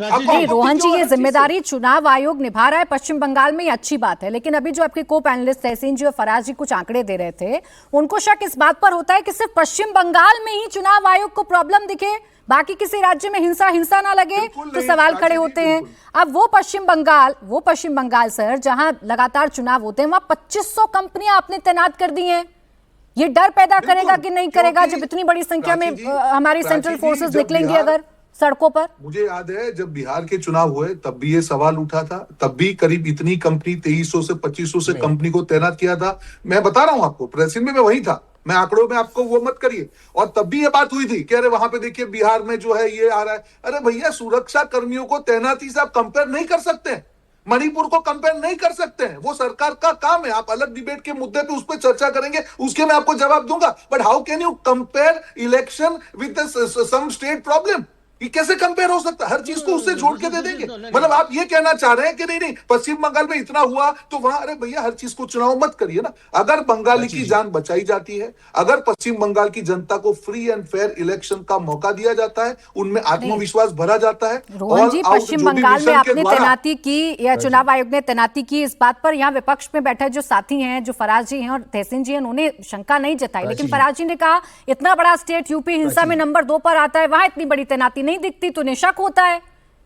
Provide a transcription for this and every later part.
नहीं रोहन जी, ये जिम्मेदारी चुनाव आयोग निभा रहा है पश्चिम बंगाल में, ये अच्छी बात है। लेकिन अभी जो आपके को पैनलिस्ट तहसीन जी और फराज जी कुछ आंकड़े दे रहे थे, उनको शक इस बात पर होता है कि सिर्फ पश्चिम बंगाल में ही चुनाव आयोग को प्रॉब्लम दिखे, बाकी किसी राज्य में हिंसा ना लगे तो सवाल खड़े होते हैं। अब वो पश्चिम बंगाल सर, जहां लगातार चुनाव होते हैं, वहां 2500 कंपनियां आपने तैनात कर दी हैं। ये डर पैदा करेगा कि नहीं करेगा जब इतनी बड़ी संख्या में हमारी सेंट्रल फोर्सेस निकलेंगी अगर सड़कों पर? मुझे याद है जब बिहार के चुनाव हुए तब भी ये सवाल उठा था, तब भी करीब इतनी कंपनी 2300 से 2500 से कंपनी को तैनात किया था। मैं बता रहा हूं आपको, प्रेसिडेंट में मैं वही था, मैं आंकड़ों में आपको वो मत करिए। और तब भी ये बात हुई थी कि अरे वहां पे देखिए बिहार में जो है ये आ रहा है। अरे भैया, सुरक्षा कर्मियों को तैनाती से आप कंपेयर नहीं कर सकते हैं, मणिपुर को कंपेयर नहीं कर सकते हैं। वो सरकार का काम है, आप अलग डिबेट के मुद्दे पे उस पर चर्चा करेंगे, उसके मैं आपको जवाब दूंगा। But how can you compare election with some state problem? ये कैसे कंपेयर हो सकता है? हर चीज को उससे जोड़ के दे देंगे। मतलब आप ये कहना चाह रहे हैं कि नहीं पश्चिम बंगाल में इतना हुआ तो वहां, अरे भैया हर चीज को चुनाव मत करिए ना। अगर बंगाली की जान बचाई जाती है, अगर पश्चिम बंगाल की जनता को फ्री एंड फेयर इलेक्शन का मौका दिया जाता है, उनमें आत्मविश्वास भरा जाता है। रोहन जी, पश्चिम बंगाल में आपने तैनाती की या चुनाव आयोग ने तैनाती की, इस बात पर यहाँ विपक्ष में बैठे जो साथी हैं, जो फराज जी हैं और तहसीन जी हैं, उन्होंने शंका नहीं जताई। लेकिन फराज जी ने कहा इतना बड़ा स्टेट यूपी हिंसा में नंबर 2 पर आता है, वहां इतनी बड़ी तैनाती नहीं दिखती, तो उन्हें शक होता है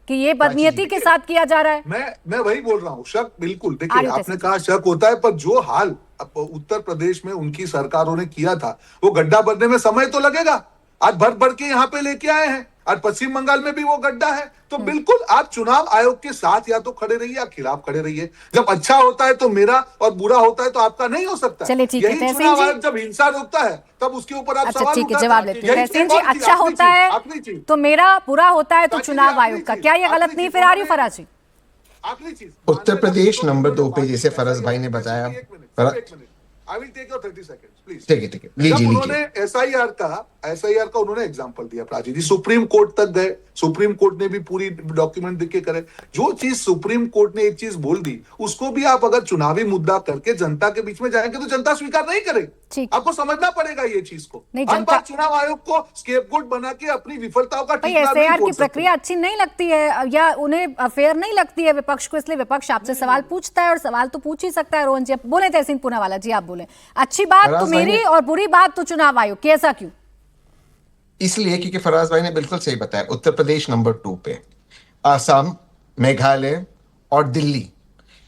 कि ये बदनीयती के साथ किया जा रहा है। मैं वही बोल रहा हूं, शक बिल्कुल। देखिए, आपने कहा शक होता है, पर जो हाल उत्तर प्रदेश में उनकी सरकारों ने किया था, वो गड्ढा भरने में समय तो लगेगा। आज भर के यहाँ पे लेके आए हैं, आज पश्चिम बंगाल में भी वो गड्ढा है। तो बिल्कुल आप चुनाव आयोग के साथ या तो खड़े रहिए या खिलाफ खड़े रहिए। जब अच्छा होता है तो मेरा और बुरा होता है तो आपका नहीं हो सकता। चलिए ठीक है, चुनाव आयोग जब हिंसा रोकता है तब उसके ऊपर आप सवाल ठीक है, जवाब लेते हैं। तहसीन जी, अच्छा होता है तो मेरा, बुरा होता है तो चुनाव आयोग का, क्या ये गलत नहीं फिर आ रही फराज जी? आखिरी चीज, उत्तर प्रदेश नंबर 2 पे जैसे फरज भाई ने बताया। I will take your 30 seconds, please. ठीक है, लीजिए। उन्होंने एसआईआर का उन्होंने एग्जांपल दिया प्राची जी, सुप्रीम कोर्ट तक गए, सुप्रीम कोर्ट ने भी पूरी डॉक्यूमेंट देख के करे। जो चीज सुप्रीम कोर्ट ने एक चीज बोल दी, उसको भी आप अगर चुनावी मुद्दा करके जनता के बीच में जाएंगे तो जनता स्वीकार नहीं करेगी। आपको समझना पड़ेगा ये चीज को। जनता चुनाव आयोग को स्केपगोट बना के अपनी विफलताओं का एसआईआर की प्रक्रिया अच्छी नहीं लगती है या उन्हें फेयर नहीं लगती है विपक्ष को, इसलिए विपक्ष आपसे सवाल पूछता है, और सवाल तो पूछ ही सकता है। रोहन जी बोले, तहसीन पूनावाला जी आप बोले, अच्छी बात तो मेरी और बुरी बात तो चुनाव आयोग की, ऐसा क्यों? इसलिए क्योंकि फराज भाई ने बिल्कुल सही बताया, उत्तर प्रदेश नंबर 2 पे, आसाम, मेघालय और दिल्ली,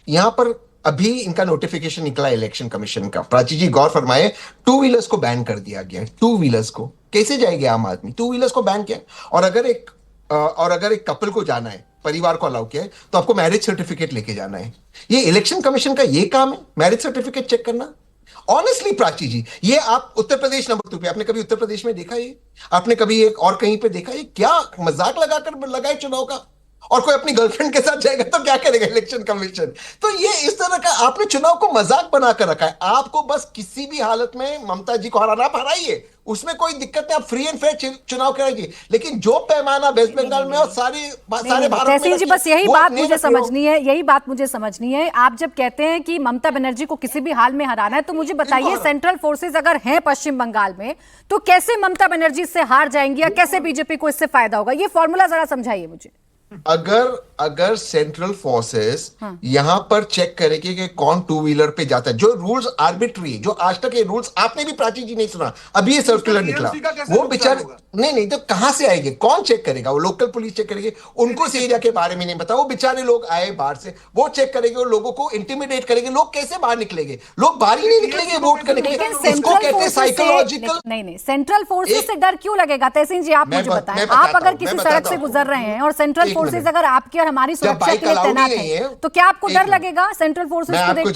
यहां पर अभी इनका नोटिफिकेशन निकला इलेक्शन कमीशन का। प्राची जी गौर फरमाए, 2 व्हीलर्स को बैन कर दिया गया है। 2 व्हीलर्स को कैसे जाएगा आम आदमी? 2 व्हीलर्स को बैन किया। और अगर एक कपल को जाना है, परिवार को अलाउ किया है, तो आपको मैरिज सर्टिफिकेट लेके जाना है। ये इलेक्शन कमीशन का ये काम है, मैरिज सर्टिफिकेट चेक करना। ऑनेस्टली प्राची जी, ये आप उत्तर प्रदेश नंबर 2 पे, आपने कभी उत्तर प्रदेश में देखा ये? आपने कभी एक और कहीं पे देखा ये? क्या मजाक लगाए चुनाव का? और कोई अपनी गर्लफ्रेंड के साथ जाएगा तो क्या करेगा इलेक्शन कमीशन? तो ये इस तरह का आपने चुनाव को मजाक बनाकर रखा है। आपको बस किसी भी हालत में ममता जी को हराइए, उसमें कोई दिक्कत नहीं, आप फ्री एंड फेयर चुनाव कराइए। लेकिन जो पैमाना वेस्ट बंगाल में और सारे भारत में, जी बस यही बात मुझे समझनी है। आप जब कहते हैं कि ममता बनर्जी को किसी भी हाल में हराना है, तो मुझे बताइए सेंट्रल फोर्सेज अगर हैं पश्चिम बंगाल में, तो कैसे ममता बनर्जी इससे हार जाएंगी या कैसे बीजेपी को इससे फायदा होगा? ये फॉर्मूला जरा समझाइए मुझे। अगर सेंट्रल फोर्सेस यहां पर चेक करेंगे कि कौन 2 व्हीलर पे जाता है, जो रूल्स आर्बिट्री, जो आज तक ये रूल्स आपने भी प्राची जी नहीं सुना, अभी ये सर्कुलर निकला, वो बेचारे नहीं तो कहां से आएंगे? कौन चेक करेगा? वो लोकल पुलिस चेक करेगी, उनको इस एरिया के बारे में नहीं पता। वो बेचारे लोग आए बाहर से, वो चेक करेंगे, वो लोगों को इंटिमिडेट करेंगे। लोग कैसे बाहर निकलेंगे? लोग बाहर ही नहीं निकलेंगे वोट करने के लिए। इसको कहते हैं साइकोलॉजिकल। नहीं, सेंट्रल फोर्सेस से डर क्यों लगेगा? तहसीन जी आप मुझे बताएं, आप अगर किसी सड़क से गुजर रहे हैं और सेंट्रल फोर्सेस अगर आपकी और हमारी सुरक्षा के लिए तैनात है, तो क्या आपको डर लगेगा सेंट्रल फोर्सेस को देखकर? मैं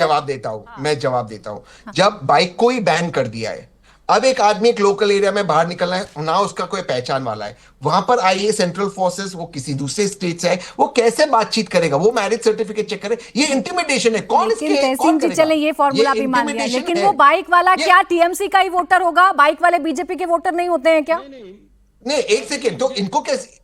जवाब देता हूं। जब बाइक को ही बैन कर दिया है, अब एक आदमी एक लोकल एरिया में बाहर निकलना है ना, उसका कोई पहचान वाला है, वहां पर आइए सेंट्रल फोर्सेस, वो किसी दूसरे स्टेट से आए, वो कैसे बातचीत करेगा? वो मैरिज सर्टिफिकेट चेक करे? ये इंटिमिडेशन है। कौन चले ये फॉर्मूला भी मान लिया, लेकिन वो बाइक वाला क्या टीएमसी का ही वोटर होगा? बाइक वाले बीजेपी के वोटर नहीं होते हैं क्या? नहीं, एक सेकेंड, तो इनको कैसे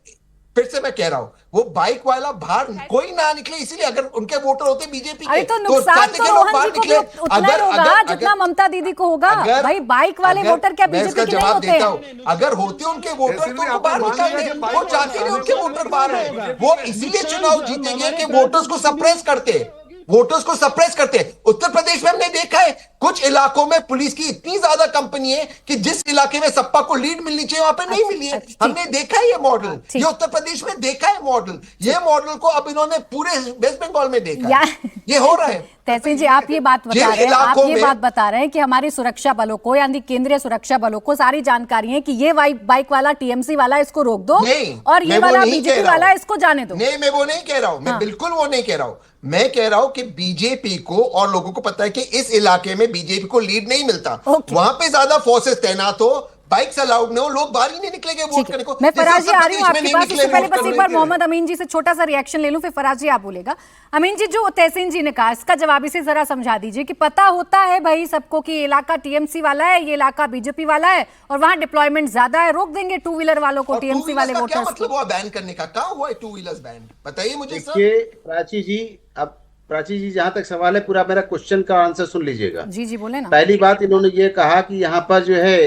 फिर से मैं कह रहा हूं, वो बाइक वाला बाहर कोई ना निकले, इसीलिए अगर उनके वोटर होते बीजेपी अरे के तो नुकसान चाहते तो कि लोग रोहन बाहर जी को भी निकले। उतना ही होगा जितना ममता दीदी को होगा। भाई बाइक वाले वोटर क्या मैं इसका बीजेपी के नहीं जवाब होते? देता हूं, अगर होते उनके वोटर जैसे तो भी उनको आपको बाहर मान निकाल लिया दे। कि बाइक वो वाले चाहते नहीं सामने उनके से वोटर बाहर है, होगा। वो इसीलिए चुनाव जीतेंगे कि वोटर्स को सप्रेस करते, वोटर्स को सप्रेस करते। उत्तर प्रदेश में हमने देखा है कुछ इलाकों में पुलिस की इतनी ज्यादा कंपनी है कि जिस इलाके में सपा को लीड मिलनी चाहिए वहां पे नहीं मिली है। अच्छा, हमने देखा है ये मॉडल, ठीक। ये उत्तर प्रदेश में देखा है मॉडल, ये मॉडल को अब इन्होंने पूरे वेस्ट बंगाल में देखा या- है, ये हो रहा है। तहसीन जी आप ये बात बता जिन रहे हैं, आप इलाकों ये में- बात बता रहे हैं कि हमारी सुरक्षा बलों को यानी केंद्रीय सुरक्षा बलों को सारी जानकारी है कि ये बाइक वाला टीएमसी वाला इसको रोक दो नहीं, और ये मैं वो वाला नहीं बीजेपी कह रहा वाला हूं। इसको जाने दो। नहीं, मैं वो नहीं कह रहा हूं, मैं हाँ। बिल्कुल वो नहीं कह रहा हूं। मैं कह रहा हूं कि बीजेपी को और लोगों को पता है कि इस इलाके में बीजेपी को लीड नहीं मिलता, ओके। वहां पे ज्यादा फोर्सेस तैनात हो, बाइक्स अलाउड नहीं हो, लोग बाहर ही नहीं निकलेंगे वोट ठीक है, करने को। मैं जैसे फराज जी उत्तर आ रही हूँ प्रदेश में आपके नहीं पास। निकले इससे पहले वोट बस एक करने बार के लिए। मोहम्मद अमीन जी से छोटा सा रिएक्शन ले लूं, फिर फराज जी आप बोलेगा। अमीन जी जो तहसीन जी ने कहा इसका जवाब इसे जरा समझा दीजिए कि पता होता है भाई सबको कि ये इलाका टीएमसी वाला है, ये इलाका बीजेपी वाला है और वहां डिप्लॉयमेंट ज्यादा है, रोक देंगे टू व्हीलर वालों को, और टीएमसी टू वाले व्हीलर्स का क्या वोटर्स मतलब हुआ बैन करने का? कहां हुआ है टू व्हीलर्स बैन? बताइए मुझे सर। देखिए प्राची जी, अब प्राची जी जहां तक सवाल है पूरा मेरा क्वेश्चन का आंसर सुन लीजिएगा। जी जी बोले ना। पहली बात इन्होंने ये कहा कि यहाँ पर जो है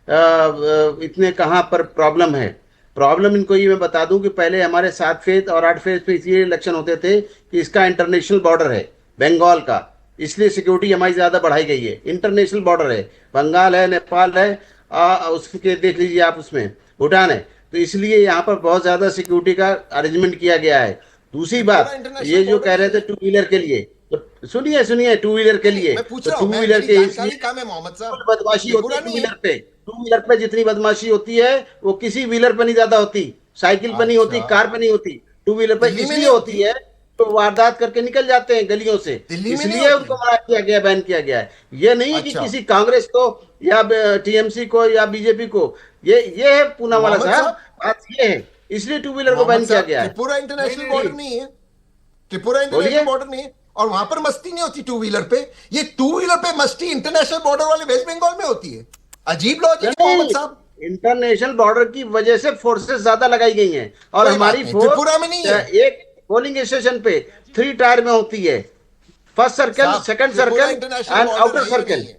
इतने कहाँ पर प्रॉब्लम है। प्रॉब्लम इनको ये मैं बता दूं कि पहले हमारे 7 फेज और 8 फेज पे इसलिए इलेक्शन होते थे कि इसका इंटरनेशनल बॉर्डर है बंगाल का, इसलिए सिक्योरिटी हमारी ज्यादा बढ़ाई गई है। इंटरनेशनल बॉर्डर है, बंगाल है, नेपाल है, उसके देख लीजिए आप, उसमें भूटान है, तो इसलिए यहाँ पर बहुत ज्यादा सिक्योरिटी का अरेंजमेंट किया गया है। दूसरी बात, ये जो कह रहे थे टू व्हीलर के लिए, तो सुनिए सुनिए, टू व्हीलर के लिए मैं पूछ तो रहा टू हूं, मैं व्हीलर मेरी के जानकारी इसलिए कहां है मोहम्मद साहब? फुल बदमाशी ये होती बुरा है टू नहीं व्हीलर है। पे। टू व्हीलर पे जितनी बदमाशी होती है वो किसी व्हीलर पे नहीं ज्यादा होती, साइकिल पे नहीं होती, अच्छा। कार पे नहीं होती, टू व्हीलर पे दिल्ली में इसलिए नहीं होती है तो वारदात करके निकल जाते हैं गलियों से, दिल्ली में नहीं इसलिए होती। उनको मना किया गया, बैन किया गया है। ये नहीं है कि अच्छा। किसी कांग्रेस को या टीएमसी को या बीजेपी को, ये है पूना वाला मोहम्मद साहब, साहब, बात ये है, इसलिए टू व्हीलर को बैन मोहम्मद किया साहब, गया है। त्रिपुरा इंटरनेशनल नहीं, बॉर्डर नहीं। नहीं है, त्रिपुरा इंटरनेशनल बोलिए। बॉर्डर नहीं है, और वहां पर मस्ती नहीं होती टू व्हीलर पे। ये टू व्हीलर पे मस्ती इंटरनेशनल बॉर्डर वाले वेस्ट बंगाल में होती है। अजीब लॉजिक है मोहम्मद साहब। इंटरनेशनल बॉर्डर की वजह से फोर्सेस ज्यादा लगाई गई हैं और कोई हमारी बात नहीं, फोर्स त्रिपुरा में नहीं है। एक पोलिंग स्टेशन पे 3 टायर में होती है, फर्स्ट सर्कल, साहब, second Tripura circle international and border outer है या सर्कल। नहीं है?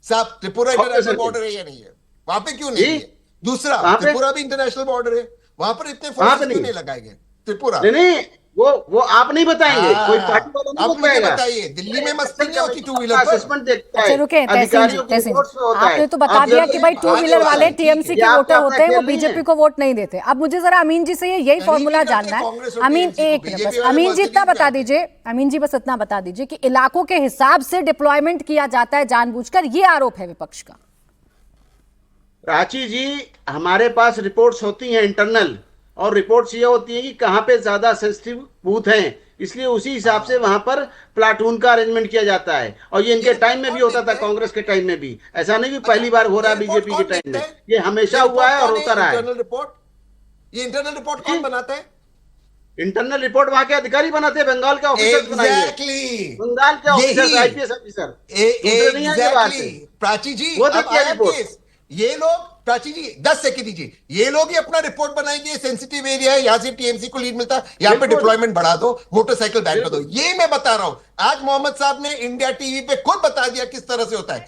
साहब, Tripura Outer international circle। Border है या नहीं है? वहां पे क्यों नहीं जी। है? दूसरा, वहां पे? त्रिपुरा भी इंटरनेशनल बॉर्डर है, वहां पर इतने वहां पे फोर्सेस क्यों नहीं। नहीं लगाए गए? त्रिपुरा नहीं वो आप नहीं बताएंगे, कोई पार्टी वाला नहीं आप मुझे बताएगा। बताइए, दिल्ली में मस्ती नहीं होती टू व्हीलर पर? असेसमेंट देखता अच्छा है, रुके तहसीन जी, अधिकारियों की तहसीन रिपोर्ट्स जी, में होता है। आपने तो बता आप दिया जब कि भाई टू व्हीलर वाले टीएमसी के ये आपका वोटर होते हैं, वो खेल नहीं बीजेपी है। को वोट नहीं देते। अब मुझे जरा अमीन जी से यही फॉर्मूला करते जानना है। कांग्रेस और अमीन TMC को, एक मिनट बीजेपी बस, वाले अमीन जी इतना मर्सिडीज बता पे दीजिए, अमीन जी बस इतना बता दीजिए कि इलाकों के हिसाब से डिप्लॉयमेंट किया जाता है जानबूझकर, ये आरोप है विपक्ष का। प्राची जी, हमारे पास रिपोर्ट्स होती हैं इंटरनल, और रिपोर्ट्स ये होती है कि कहाँ पे ज्यादा सेंसिटिव बूथ हैं, इसलिए उसी हिसाब से वहां पर प्लाटून का अरेंजमेंट किया जाता है। और ये इनके टाइम में भी होता था, कांग्रेस के टाइम में भी, ऐसा नहीं कि पहली बार हो रहा है बीजेपी के टाइम में, ये हमेशा हुआ है और होता रहा है। इंटरनल रिपोर्ट, ये इंटरनल रिपोर्ट कौन बनाता है? इंटरनल रिपोर्ट वहां के अधिकारी बनाते हैं, बंगाल के ऑफिसर्स बनाएंगे, एग्जैक्टली, बंगाल के ऑफिसर्स, आईपीएस ऑफिसर, दूसरे नहीं आएंगे बाहर से। प्राची जी, वो अब देखिए आया रिपोर्ट। केस। ये लोग, प्राची जी 10 सेकंड दीजिए, ये लोग ही अपना रिपोर्ट बनाएंगे, सेंसिटिव एरिया है, यहां से टीएमसी को लीड मिलता है, यहाँ पे बिल्कुल। डिप्लॉयमेंट बढ़ा दो, मोटरसाइकिल बैन कर दो। ये मैं बता रहा हूं, आज मोहम्मद साहब ने इंडिया टीवी पे खुद बता दिया किस तरह से होता है।